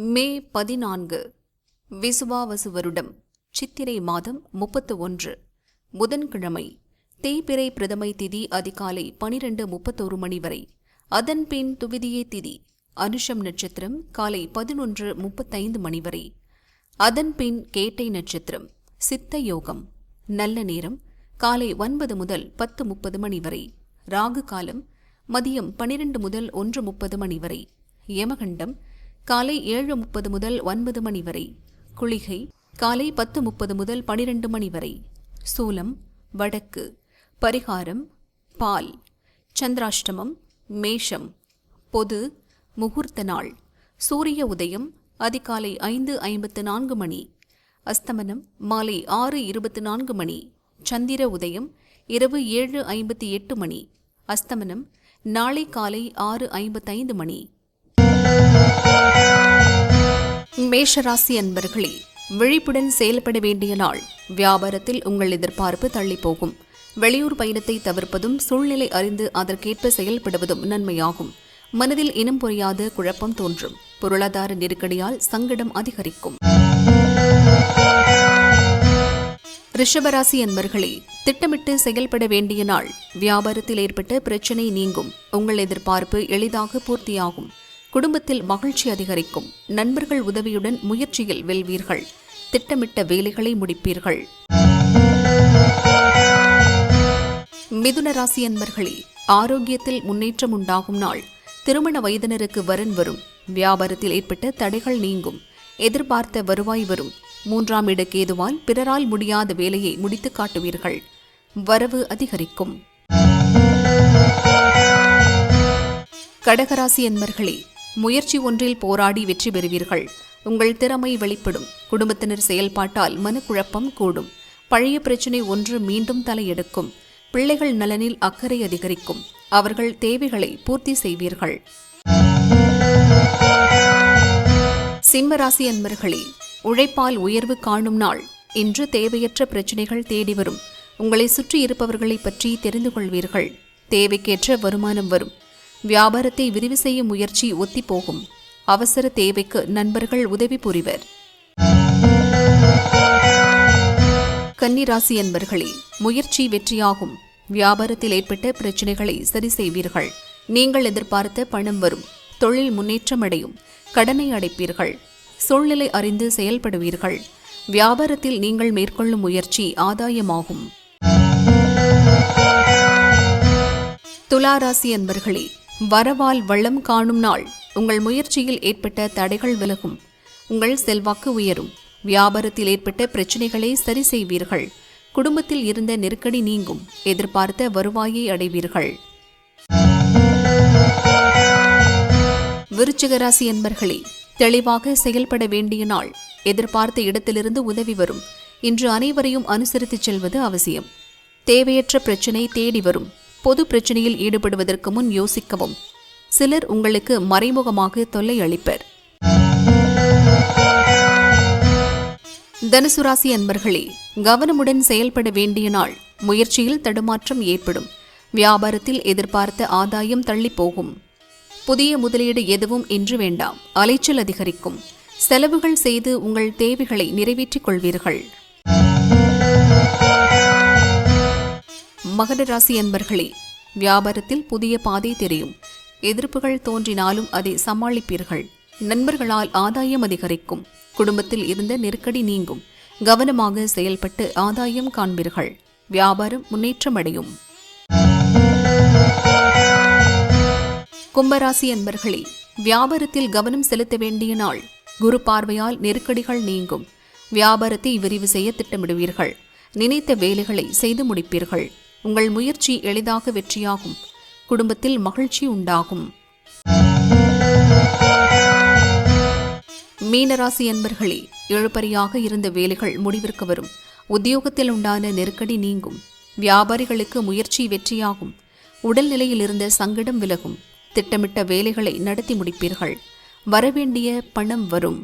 மே 14 விசுவாவசு வருடம் சித்திரை மாதம் 31 புதன்கிழமை தேய்பிறை பிரதமை திதி அதிகாலை 12:31 மணி வரை. அதன்பின் துவிதியை திதி அனுஷம் நட்சத்திரம் காலை 11:35 மணி வரை. அதன்பின் கேட்டை நட்சத்திரம் சித்த யோகம். நல்ல நேரம் காலை 9 முதல் 10:30 மணி வரை. ராகு காலம் மதியம் 12 முதல் 1:30 மணி வரை. யமகண்டம் காலை 7:30 முதல் 9 மணி வரை. குளிகை காலை 10:30 முதல் 12 மணி வரை. சூலம் வடக்கு. பரிகாரம் பால். சந்திராஷ்டமம் மேஷம். பொது முகூர்த்த நாள். சூரிய உதயம் அதிகாலை 5:54 மணி. அஸ்தமனம் மாலை 6:24 மணி. சந்திர உதயம் இரவு 7:58 மணி. அஸ்தமனம் நாளை காலை 6:55 மணி. மேஷராசி அன்பர்களே, விழிப்புடன் செயல்பட வேண்டிய நாள். வியாபாரத்தில் உங்கள் எதிர்பார்ப்பு தள்ளிப்போகும். வெளியூர் பயணத்தை தவிர்ப்பதும் சூழ்நிலை அறிந்து அதற்கேற்ப செயல்படுவதும் நன்மையாகும். மனதில் இனம் புரியாத குழப்பம் தோன்றும். பொருளாதார நெருக்கடியால் சங்கடம் அதிகரிக்கும். ரிஷபராசி அன்பர்களே, திட்டமிட்டு செயல்பட வேண்டிய நாள். வியாபாரத்தில் ஏற்பட்ட பிரச்சினை நீங்கும். உங்கள் எதிர்பார்ப்பு எளிதாக பூர்த்தியாகும். குடும்பத்தில் மகிழ்ச்சி அதிகரிக்கும். நண்பர்கள் உதவியுடன் முயற்சியில் வெல்வீர்கள். திட்டமிட்ட வேலைகளை முடிப்பீர்கள். மிதுன ராசி அன்பர்களே, ஆரோக்கியத்தில் முன்னேற்றம் உண்டாகும் நாள். திருமண வயதினருக்கு வரன் வரும். வியாபாரத்தில் ஏற்பட்ட தடைகள் நீங்கும். எதிர்பார்த்த வருவாய் வரும். 3ஆம் இட கேதுவால் பிறரால் முடியாத வேலையை முடித்து காட்டுவீர்கள். வரவு அதிகரிக்கும். கடகராசி அன்பர்களே, முயற்சி ஒன்றில் போராடி வெற்றி பெறுவீர்கள். உங்கள் திறமை வெளிப்படும். குடும்பத்தினர் செயல்பாட்டால் மனக்குழப்பம் கூடும். பழைய பிரச்சினை ஒன்று மீண்டும் தலையெடுக்கும். பிள்ளைகள் நலனில் அக்கறை அதிகரிக்கும். அவர்கள் தேவைகளை பூர்த்தி செய்வீர்கள். சிம்மராசி அன்பர்களே, உழைப்பால் உயர்வு காணும் நாள். இன்று தேவையற்ற பிரச்சினைகள் தேடி வரும். உங்களை சுற்றி இருப்பவர்களை பற்றி தெரிந்து கொள்வீர்கள். தேவைக்கேற்ற வருமானம் வரும். வியாபாரத்தை விரிவு செய்யும் முயற்சி ஒத்திப்போகும். அவசர தேவைக்கு நண்பர்கள் உதவி புரிவர். கன்னிராசி அன்பர்களே, முயற்சி வெற்றியாகும். வியாபாரத்தில் ஏற்பட்ட பிரச்சினைகளை சரி செய்வீர்கள். நீங்கள் எதிர்பார்த்த பணம் வரும். தொழில் முன்னேற்றம் அடையும். கடனை அடைப்பீர்கள். சூழ்நிலை அறிந்து செயல்படுவீர்கள். வியாபாரத்தில் நீங்கள் மேற்கொள்ளும் முயற்சி ஆதாயமாகும். துலாராசி அன்பர்களே, வரவால் வளம் காணும் நாள். உங்கள் முயற்சியில் ஏற்பட்ட தடைகள் விலகும். உங்கள் செல்வாக்கு உயரும். வியாபாரத்தில் ஏற்பட்ட பிரச்சினைகளை சரி செய்வீர்கள். குடும்பத்தில் இருந்த நெருக்கடி நீங்கும். எதிர்பார்த்த வருவாயை அடைவீர்கள். விருச்சிக ராசி அன்பர்களே, தெளிவாக செயல்பட வேண்டிய நாள். எதிர்பார்த்த இடத்திலிருந்து உதவி வரும். இன்று அனைவரையும் அனுசரித்துச் செல்வது அவசியம். தேவையற்ற பிரச்சினை தேடி வரும். பொது பிரச்சனையில் ஈடுபடுவதற்கு முன் யோசிக்கவும். சிலர் உங்களுக்கு மறைமுகமாக தொல்லை அளிப்பர். தனுசு ராசி அன்பர்களே, கவனமுடன் செயல்பட வேண்டிய நாள். முயற்சியில் தடுமாற்றம் ஏற்படும். வியாபாரத்தில் எதிர்பார்த்த ஆதாயம் தள்ளி போகும். புதிய முதலீடு எதுவும் இன்று வேண்டாம். அலைச்சல் அதிகரிக்கும். செலவுகள் செய்து உங்கள் தேவைகளை நிறைவேற்றிக் கொள்வீர்கள். மகர ராசி அன்பர்களே, வியாபாரத்தில் புதிய பாதை தெரியும். எதிர்ப்புகள் தோன்றினாலும் அதை சமாளிப்பீர்கள். நண்பர்களால் ஆதாயம் அதிகரிக்கும். குடும்பத்தில் இருந்த நெருக்கடி நீங்கும். கவனமாக செயல்பட்டு ஆதாயம் காண்பீர்கள். வியாபாரம் முன்னேற்றம் அடையும். கும்பராசி அன்பர்களே, வியாபாரத்தில் கவனம் செலுத்த வேண்டிய நாள். குரு பார்வையால் நெருக்கடிகள் நீங்கும். வியாபாரத்தை விரிவு செய்ய திட்டமிடுவீர்கள். நினைத்த வேலைகளை செய்து முடிப்பீர்கள். உங்கள் முயற்சி எளிதாக வெற்றியாகும். குடும்பத்தில் மகிழ்ச்சி உண்டாகும். மீனராசி அன்பர்களே, இழுபறியாக இருந்த வேலைகள் முடிவிற்கு வரும். உத்தியோகத்தில் உண்டான நெருக்கடி நீங்கும். வியாபாரிகளுக்கு முயற்சி வெற்றியாகும். உடல்நிலையில் இருந்த சங்கடம் விலகும். திட்டமிட்ட வேலைகளை நடத்தி முடிப்பீர்கள். வரவேண்டிய பணம் வரும்.